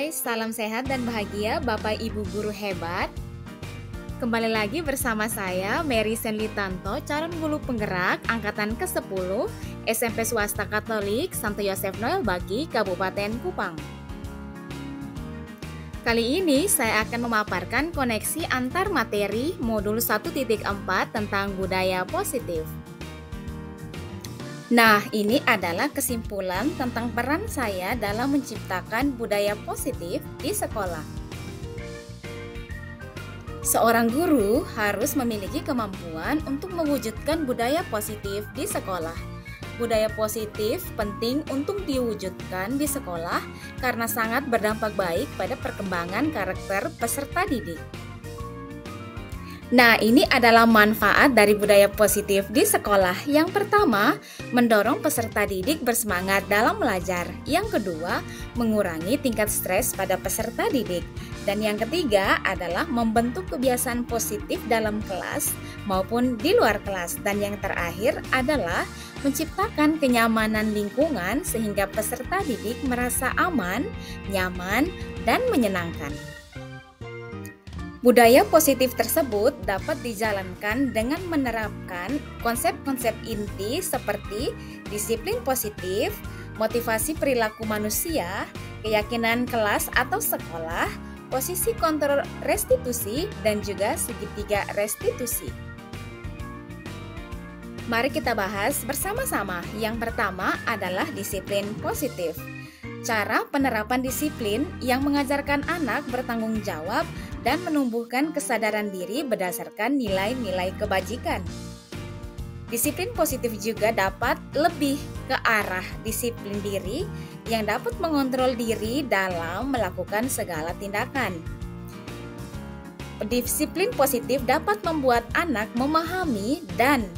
Hai, salam sehat dan bahagia Bapak Ibu guru hebat. Kembali lagi bersama saya Mary Senlitanto, calon guru penggerak angkatan ke-10 SMP Swasta Katolik Santo Yosef Noel Baki, Kabupaten Kupang. Kali ini saya akan memaparkan koneksi antar materi modul 1.4 tentang budaya positif. Nah, ini adalah kesimpulan tentang peran saya dalam menciptakan budaya positif di sekolah. Seorang guru harus memiliki kemampuan untuk mewujudkan budaya positif di sekolah. Budaya positif penting untuk diwujudkan di sekolah karena sangat berdampak baik pada perkembangan karakter peserta didik. Nah, ini adalah manfaat dari budaya positif di sekolah. Yang pertama, mendorong peserta didik bersemangat dalam belajar. Yang kedua, mengurangi tingkat stres pada peserta didik. Dan yang ketiga adalah membentuk kebiasaan positif dalam kelas maupun di luar kelas. Dan yang terakhir adalah menciptakan kenyamanan lingkungan sehingga peserta didik merasa aman, nyaman, dan menyenangkan. Budaya positif tersebut dapat dijalankan dengan menerapkan konsep-konsep inti seperti disiplin positif, motivasi perilaku manusia, keyakinan kelas atau sekolah, posisi kontrol restitusi, dan juga segitiga restitusi. Mari kita bahas bersama-sama. Yang pertama adalah disiplin positif. Cara penerapan disiplin yang mengajarkan anak bertanggung jawab dan menumbuhkan kesadaran diri berdasarkan nilai-nilai kebajikan. Disiplin positif juga dapat lebih ke arah disiplin diri yang dapat mengontrol diri dalam melakukan segala tindakan. Disiplin positif dapat membuat anak memahami dan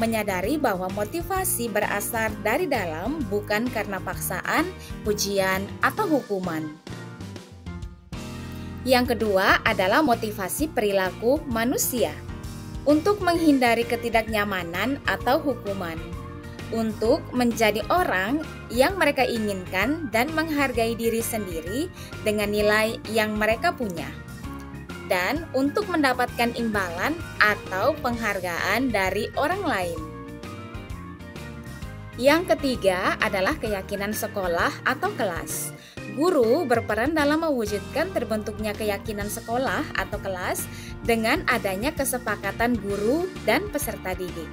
menyadari bahwa motivasi berasal dari dalam, bukan karena paksaan, pujian, atau hukuman. Yang kedua adalah motivasi perilaku manusia untuk menghindari ketidaknyamanan atau hukuman, untuk menjadi orang yang mereka inginkan dan menghargai diri sendiri dengan nilai yang mereka punya, dan untuk mendapatkan imbalan atau penghargaan dari orang lain. Yang ketiga adalah keyakinan sekolah atau kelas. Guru berperan dalam mewujudkan terbentuknya keyakinan sekolah atau kelas dengan adanya kesepakatan guru dan peserta didik.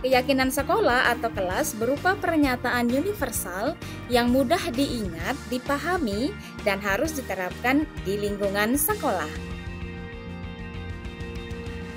Keyakinan sekolah atau kelas berupa pernyataan universal yang mudah diingat, dipahami, dan harus diterapkan di lingkungan sekolah.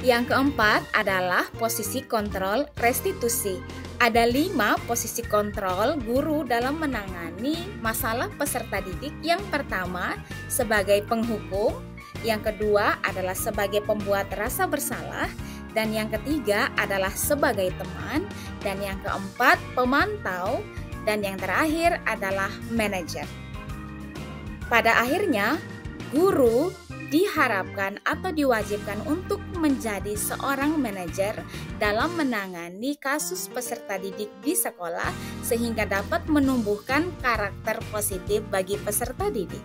Yang keempat adalah posisi kontrol restitusi. Ada 5 posisi kontrol guru dalam menangani masalah peserta didik. Yang pertama, sebagai penghukum. Yang kedua adalah sebagai pembuat rasa bersalah. Dan yang ketiga adalah sebagai teman. Dan yang keempat, pemantau. Dan yang terakhir adalah manajer. Pada akhirnya, guru diharapkan atau diwajibkan untuk menjadi seorang manajer dalam menangani kasus peserta didik di sekolah sehingga dapat menumbuhkan karakter positif bagi peserta didik.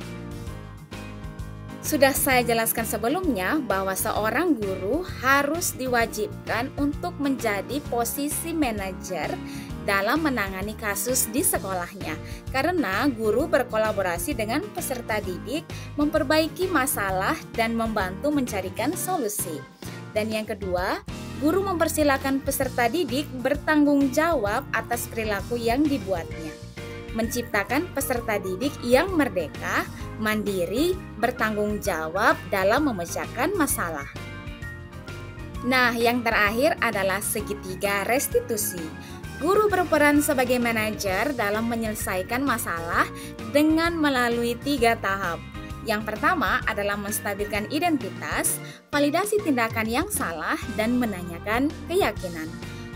Sudah saya jelaskan sebelumnya bahwa seorang guru harus diwajibkan untuk menjadi posisi manajer dalam menangani kasus di sekolahnya, karena guru berkolaborasi dengan peserta didik, memperbaiki masalah dan membantu mencarikan solusi. Dan yang kedua, guru mempersilahkan peserta didik bertanggung jawab atas perilaku yang dibuatnya, menciptakan peserta didik yang merdeka, mandiri, bertanggung jawab dalam memecahkan masalah. Nah, yang terakhir adalah segitiga restitusi. Guru berperan sebagai manajer dalam menyelesaikan masalah dengan melalui 3 tahap. Yang pertama adalah menstabilkan identitas, validasi tindakan yang salah, dan menanyakan keyakinan.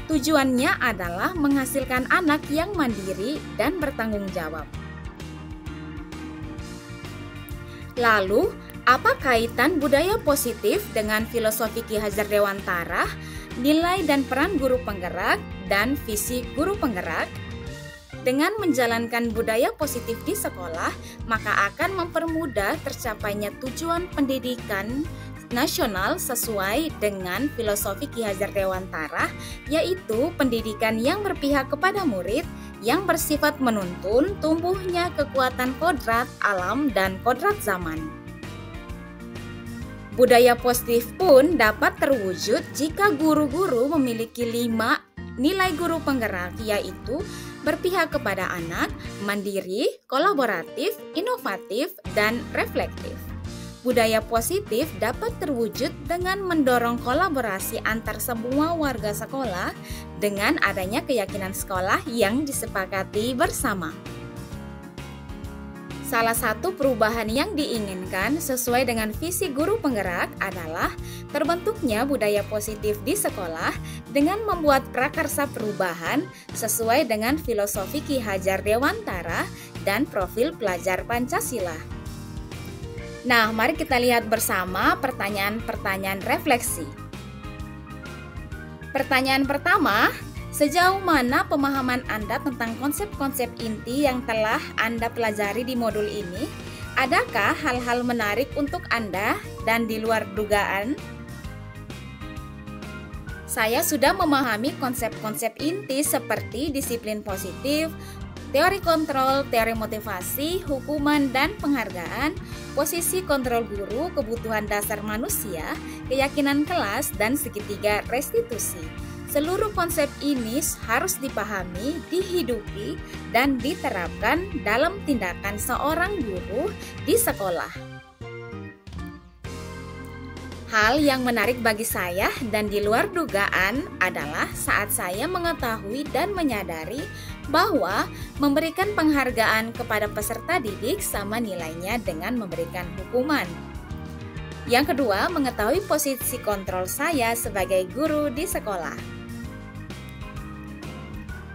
Tujuannya adalah menghasilkan anak yang mandiri dan bertanggung jawab. Lalu, apa kaitan budaya positif dengan filosofi Ki Hajar Dewantara, nilai dan peran guru penggerak, dan visi guru penggerak? Dengan menjalankan budaya positif di sekolah, maka akan mempermudah tercapainya tujuan pendidikan nasional sesuai dengan filosofi Ki Hajar Dewantara, yaitu pendidikan yang berpihak kepada murid, yang bersifat menuntun tumbuhnya kekuatan kodrat alam dan kodrat zaman. Budaya positif pun dapat terwujud jika guru-guru memiliki 5 nilai guru penggerak, yaitu berpihak kepada anak, mandiri, kolaboratif, inovatif, dan reflektif. Budaya positif dapat terwujud dengan mendorong kolaborasi antar semua warga sekolah dengan adanya keyakinan sekolah yang disepakati bersama. Salah satu perubahan yang diinginkan sesuai dengan visi guru penggerak adalah terbentuknya budaya positif di sekolah dengan membuat prakarsa perubahan sesuai dengan filosofi Ki Hajar Dewantara dan profil pelajar Pancasila. Nah, mari kita lihat bersama pertanyaan-pertanyaan refleksi. Pertanyaan pertama, sejauh mana pemahaman Anda tentang konsep-konsep inti yang telah Anda pelajari di modul ini? Adakah hal-hal menarik untuk Anda dan di luar dugaan? Saya sudah memahami konsep-konsep inti seperti disiplin positif, teori kontrol, teori motivasi, hukuman dan penghargaan, posisi kontrol guru, kebutuhan dasar manusia, keyakinan kelas, dan segitiga restitusi. Seluruh konsep ini harus dipahami, dihidupi, dan diterapkan dalam tindakan seorang guru di sekolah. Hal yang menarik bagi saya dan di luar dugaan adalah saat saya mengetahui dan menyadari bahwa memberikan penghargaan kepada peserta didik sama nilainya dengan memberikan hukuman. Yang kedua, mengetahui posisi kontrol saya sebagai guru di sekolah.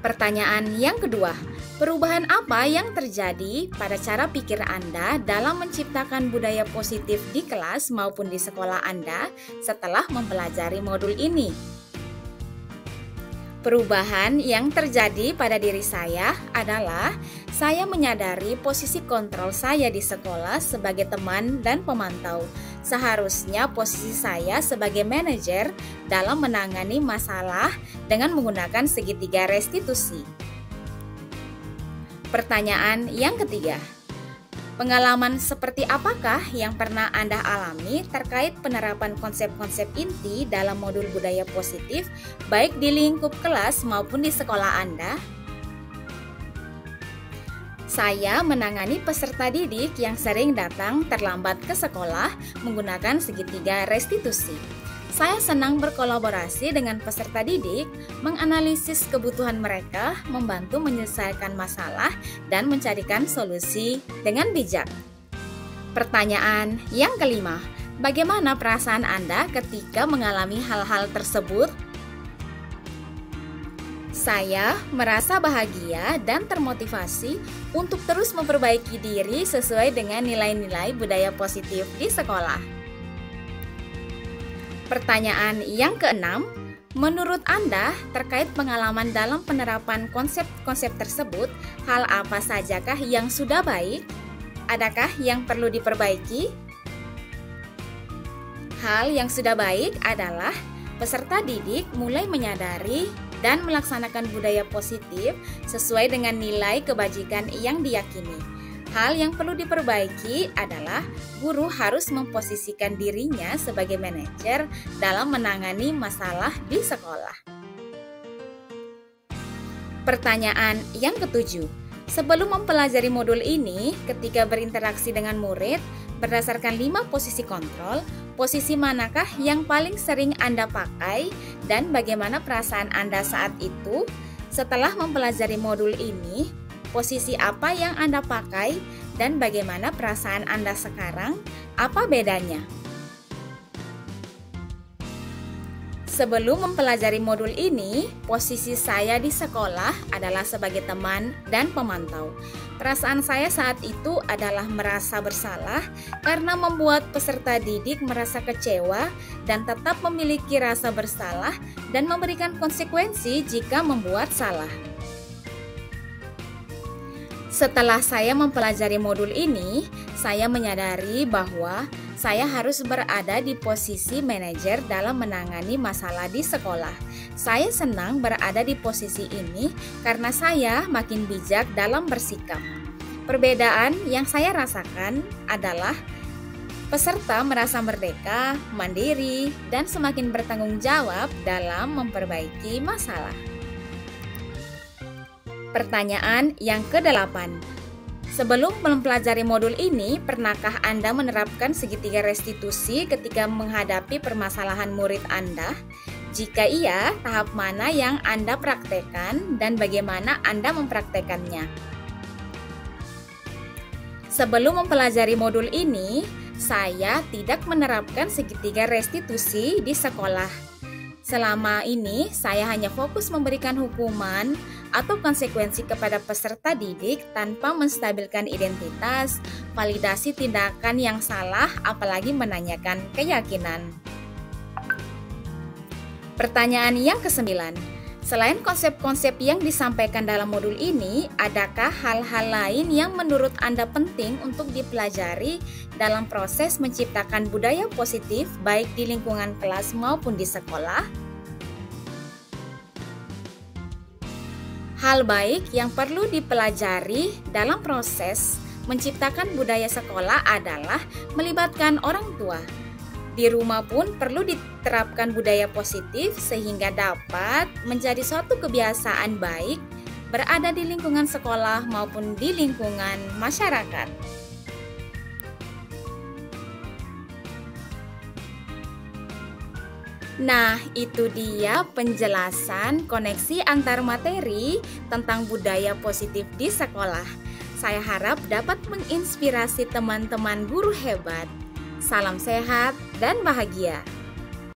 Pertanyaan yang kedua, perubahan apa yang terjadi pada cara pikir Anda dalam menciptakan budaya positif di kelas maupun di sekolah Anda setelah mempelajari modul ini? Perubahan yang terjadi pada diri saya adalah saya menyadari posisi kontrol saya di sekolah sebagai teman dan pemantau. Seharusnya posisi saya sebagai manajer dalam menangani masalah dengan menggunakan segitiga restitusi. Pertanyaan yang ketiga, pengalaman seperti apakah yang pernah Anda alami terkait penerapan konsep-konsep inti dalam modul budaya positif, baik di lingkup kelas maupun di sekolah Anda? Saya menangani peserta didik yang sering datang terlambat ke sekolah menggunakan segitiga restitusi. Saya senang berkolaborasi dengan peserta didik, menganalisis kebutuhan mereka, membantu menyelesaikan masalah, dan mencarikan solusi dengan bijak. Pertanyaan yang kelima, bagaimana perasaan Anda ketika mengalami hal-hal tersebut? Saya merasa bahagia dan termotivasi untuk terus memperbaiki diri sesuai dengan nilai-nilai budaya positif di sekolah. Pertanyaan yang keenam, menurut Anda terkait pengalaman dalam penerapan konsep-konsep tersebut, hal apa sajakah yang sudah baik? Adakah yang perlu diperbaiki? Hal yang sudah baik adalah peserta didik mulai menyadari dan melaksanakan budaya positif sesuai dengan nilai kebajikan yang diyakini. Hal yang perlu diperbaiki adalah guru harus memposisikan dirinya sebagai manajer dalam menangani masalah di sekolah. Pertanyaan yang ketujuh, sebelum mempelajari modul ini, ketika berinteraksi dengan murid, berdasarkan 5 posisi kontrol, posisi manakah yang paling sering Anda pakai dan bagaimana perasaan Anda saat itu? Setelah mempelajari modul ini, posisi apa yang Anda pakai dan bagaimana perasaan Anda sekarang? Apa bedanya? Sebelum mempelajari modul ini, posisi saya di sekolah adalah sebagai teman dan pemantau. Perasaan saya saat itu adalah merasa bersalah karena membuat peserta didik merasa kecewa dan tetap memiliki rasa bersalah dan memberikan konsekuensi jika membuat salah. Setelah saya mempelajari modul ini, saya menyadari bahwa saya harus berada di posisi manajer dalam menangani masalah di sekolah. Saya senang berada di posisi ini karena saya makin bijak dalam bersikap. Perbedaan yang saya rasakan adalah peserta merasa merdeka, mandiri, dan semakin bertanggung jawab dalam memperbaiki masalah. Pertanyaan yang ke-8. Sebelum mempelajari modul ini, pernahkah Anda menerapkan segitiga restitusi ketika menghadapi permasalahan murid Anda? Jika iya, tahap mana yang Anda praktekkan dan bagaimana Anda mempraktekannya? Sebelum mempelajari modul ini, saya tidak menerapkan segitiga restitusi di sekolah. Selama ini, saya hanya fokus memberikan hukuman atau konsekuensi kepada peserta didik tanpa menstabilkan identitas, validasi tindakan yang salah, apalagi menanyakan keyakinan. Pertanyaan yang ke-9. Selain konsep-konsep yang disampaikan dalam modul ini, adakah hal-hal lain yang menurut Anda penting untuk dipelajari dalam proses menciptakan budaya positif baik di lingkungan kelas maupun di sekolah? Hal baik yang perlu dipelajari dalam proses menciptakan budaya sekolah adalah melibatkan orang tua. Di rumah pun perlu diterapkan budaya positif sehingga dapat menjadi suatu kebiasaan baik berada di lingkungan sekolah maupun di lingkungan masyarakat. Nah, itu dia penjelasan koneksi antar materi tentang budaya positif di sekolah. Saya harap dapat menginspirasi teman-teman guru hebat. Salam sehat dan bahagia.